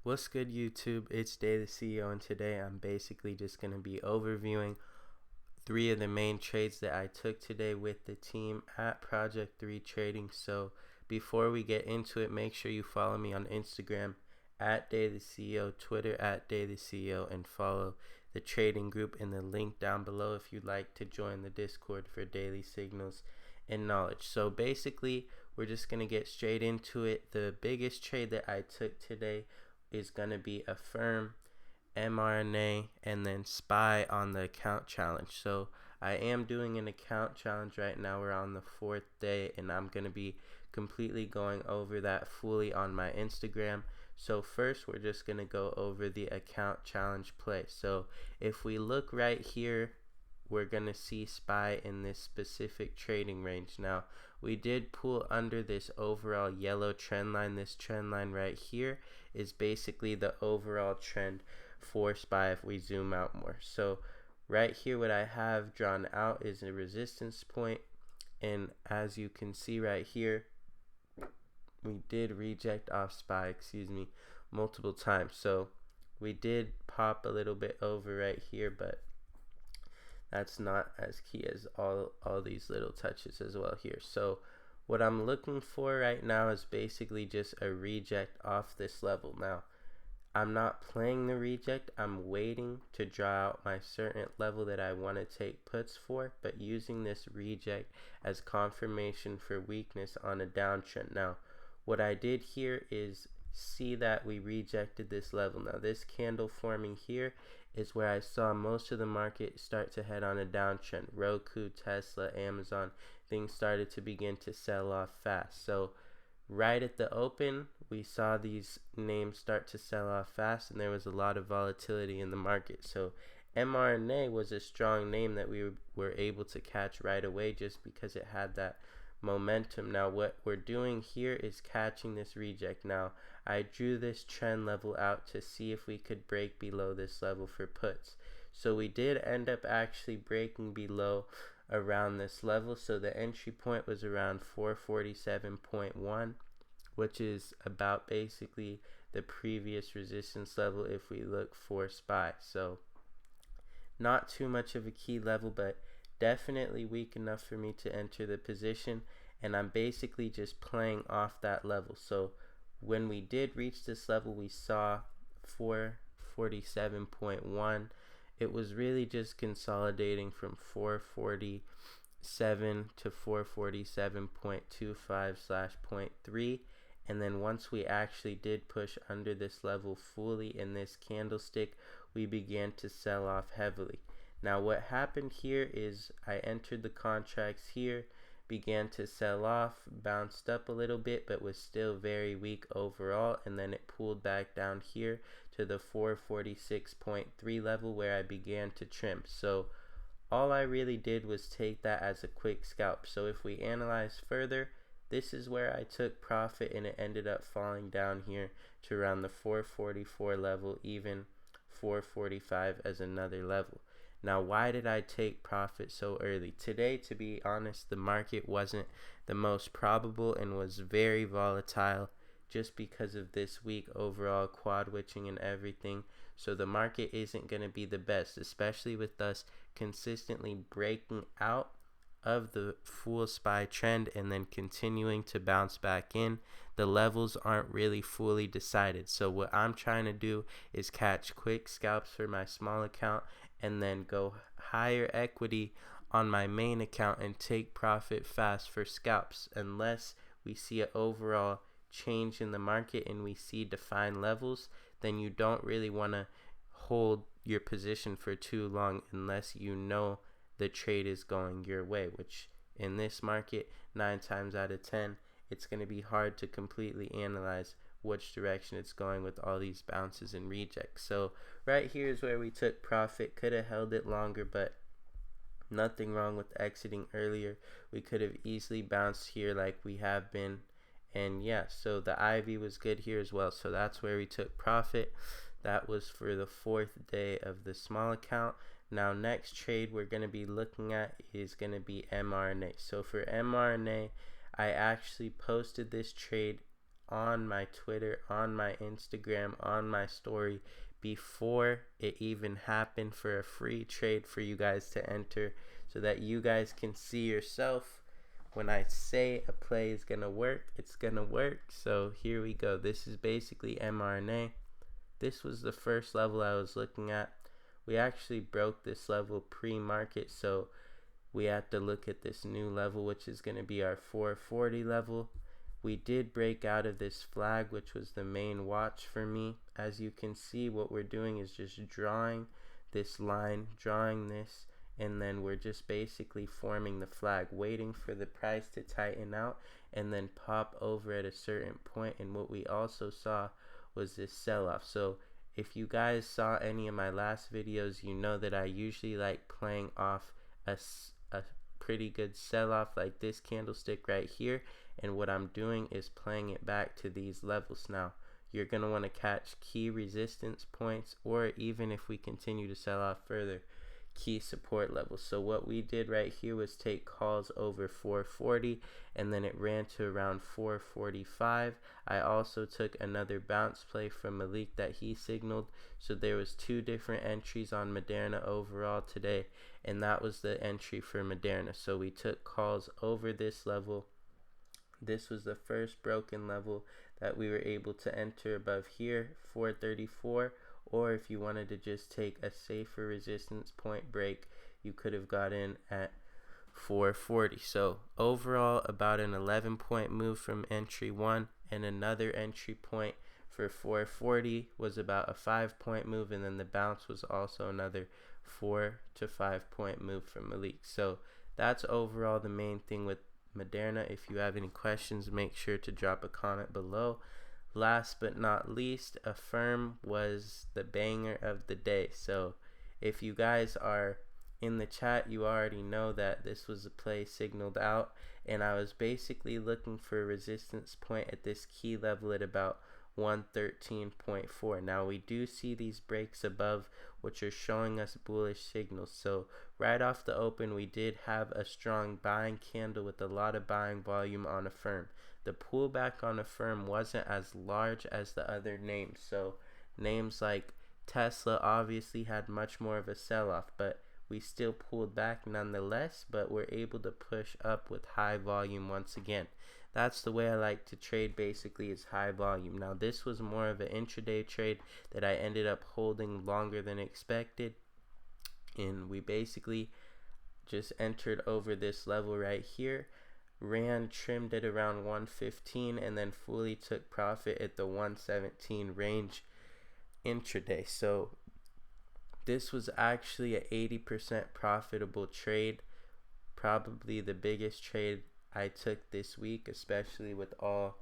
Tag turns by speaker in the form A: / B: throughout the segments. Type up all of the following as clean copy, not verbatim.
A: What's good, YouTube? It's Day the CEO, and today I'm basically just going to be overviewing three of the main trades that I took today with the team at Project 3 Trading. So before we get into it, make sure you follow me on Instagram at Day the CEO, Twitter at Day the CEO, and follow the trading group in the link down below if you'd like to join the Discord for daily signals and knowledge. So basically, we're just going to get straight into it. The biggest trade that I took today is going to be AFRM, mRNA, and then SPY on the account challenge. So I am doing an account challenge right now. We're on the 4th day, and I'm going to be completely going over that fully on my Instagram. So first, we're just going to go over the account challenge play. So if we look right here, we're going to see SPY in this specific trading range. Now, we did pull under this overall yellow trend line. This trend line right here is basically the overall trend for SPY if we zoom out more. So right here, what I have drawn out is a resistance point, and as you can see right here, we did reject off SPY, multiple times. So we did pop a little bit over right here, but that's not as key as all these little touches as well here. So what I'm looking for right now is basically just a reject off this level. Now, I'm not playing the reject. I'm waiting to draw out my certain level that I want to take puts for, but using this reject as confirmation for weakness on a downtrend. Now, what I did here is see that we rejected this level. Now, this candle forming here is where I saw most of the market start to head on a downtrend. Roku, Tesla, Amazon, things started to begin to sell off fast. So right at the open, we saw these names start to sell off fast, and there was a lot of volatility in the market. So mRNA was a strong name that we were able to catch right away just because it had that momentum. Now what we're doing here is catching this reject. Now I drew this trend level out to see if we could break below this level for puts. So we did end up actually breaking below around this level. So the entry point was around 447.1, which is about basically the previous resistance level if we look for SPY. So not too much of a key level, but definitely weak enough for me to enter the position, and I'm basically just playing off that level. So when we did reach this level, we saw 447.1. It was really just consolidating from 447 to 447.25/0.3, and then once we actually did push under this level fully in this candlestick, we began to sell off heavily. Now what happened here is I entered the contracts here, began to sell off, bounced up a little bit, but was still very weak overall, and then it pulled back down here to the 446.3 level where I began to trim. So all I really did was take that as a quick scalp. So if we analyze further, this is where I took profit, and it ended up falling down here to around the 444 level, even 445 as another level. Now, why did I take profit so early? Today, to be honest, the market wasn't the most probable and was very volatile just because of this week overall quad witching and everything. So the market isn't going to be the best, especially with us consistently breaking out of the full SPY trend and then continuing to bounce back in. The levels aren't really fully decided. So what I'm trying to do is catch quick scalps for my small account and then go higher equity on my main account and take profit fast for scalps. Unless we see an overall change in the market and we see defined levels, then you don't really want to hold your position for too long unless you know the trade is going your way, which in this market 9 times out of 10 it's going to be hard to completely analyze which direction it's going with all these bounces and rejects. So right here is where we took profit. Could have held it longer, but nothing wrong with exiting earlier. We could have easily bounced here like we have been, and yeah, so the IV was good here as well. So that's where we took profit. That was for the 4th day of the small account. Now next trade we're going to be looking at is going to be mRNA. So for mRNA, I actually posted this trade on my Twitter, on my Instagram, on my story before it even happened for a free trade for you guys to enter, so that you guys can see yourself when I say a play is gonna work, it's gonna work. So here we go. This is basically mRNA. This was the first level I was looking at. We actually broke this level pre-market, so we have to look at this new level, which is going to be our 440 level. We did break out of this flag, which was the main watch for me. As you can see, what we're doing is just drawing this line, drawing this, and then we're just basically forming the flag, waiting for the price to tighten out and then pop over at a certain point. And what we also saw was this sell-off. So if you guys saw any of my last videos, you know that I usually like playing off a pretty good sell-off like this candlestick right here, and what I'm doing is playing it back to these levels. Now you're going to want to catch key resistance points, or even if we continue to sell off further, key support levels. So what we did right here was take calls over 440, and then it ran to around 445. I also took another bounce play from Malik that he signaled. So there was 2 different entries on Moderna overall today, and that was the entry for Moderna. So we took calls over this level. This was the first broken level that we were able to enter above here, 434. Or if you wanted to just take a safer resistance point break, you could have got in at 440. So overall, about an 11-point move from entry 1, and another entry point for 440 was about a 5-point move, and then the bounce was also another 4 to 5-point move from Malik. So that's overall the main thing with Moderna. If you have any questions, make sure to drop a comment below. Last but not least, AFRM was the banger of the day. So if you guys are in the chat, you already know that this was a play signaled out, and I was basically looking for a resistance point at this key level at about 113.4. Now we do see these breaks above, which are showing us bullish signals. So right off the open, we did have a strong buying candle with a lot of buying volume on AFRM. The pullback on AFRM wasn't as large as the other names. So names like Tesla obviously had much more of a sell-off, but we still pulled back nonetheless, but we're able to push up with high volume once again. That's the way I like to trade, basically, is high volume. Now this was more of an intraday trade that I ended up holding longer than expected, and we basically just entered over this level right here, ran, trimmed at around 115, and then fully took profit at the 117 range intraday. So this was actually an 80% profitable trade, probably the biggest trade I took this week, especially with all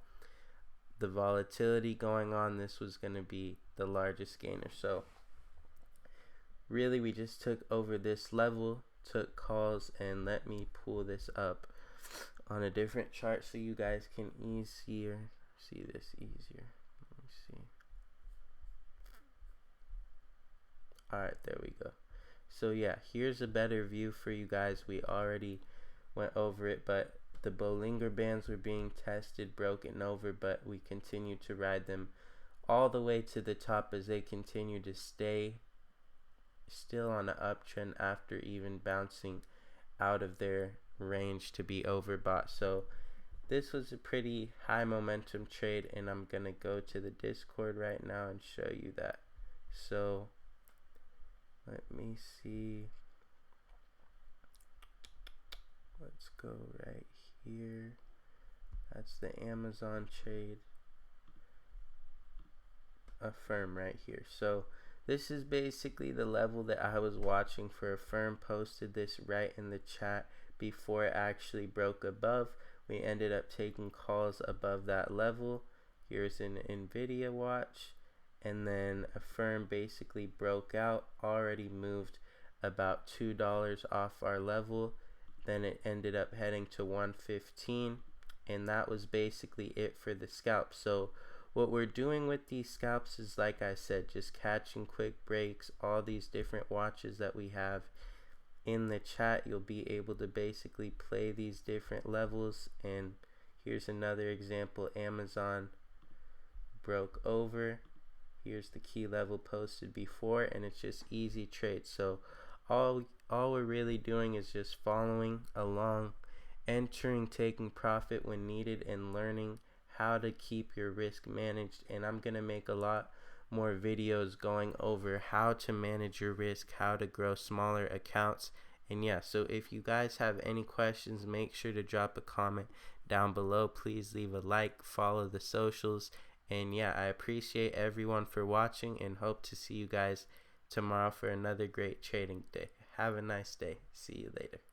A: the volatility going on. This was going to be the largest gainer. So really, we just took over this level, took calls, and let me pull this up on a different chart so you guys can easier see this easier. Let me see. Alright, there we go. So yeah, here's a better view for you guys. We already went over it, but the Bollinger Bands were being tested, broken over, but we continue to ride them all the way to the top as they continue to stay still on an uptrend after even bouncing out of their range to be overbought. So this was a pretty high momentum trade, and I'm gonna go to the Discord right now and show you that. So let me see, let's go right here. That's the Amazon trade, AFRM right here. So this is basically the level that I was watching for. AFRM posted this right in the chat before it actually broke above. We ended up taking calls above that level. Here's an Nvidia watch, and then AFRM basically broke out, already moved about $2 off our level. Then it ended up heading to 115, and that was basically it for the scalp. So what we're doing with these scalps is, like I said, just catching quick breaks. All these different watches that we have in the chat, you'll be able to basically play these different levels. And here's another example, Amazon broke over. Here's the key level posted before, and it's just easy trades. So all we're really doing is just following along, entering, taking profit when needed, and learning how to keep your risk managed. And I'm gonna make a lot more videos going over how to manage your risk, how to grow smaller accounts. And yeah, so if you guys have any questions, make sure to drop a comment down below. Please leave a like, follow the socials, and yeah, I appreciate everyone for watching and hope to see you guys tomorrow for another great trading day. Have a nice day. See you later.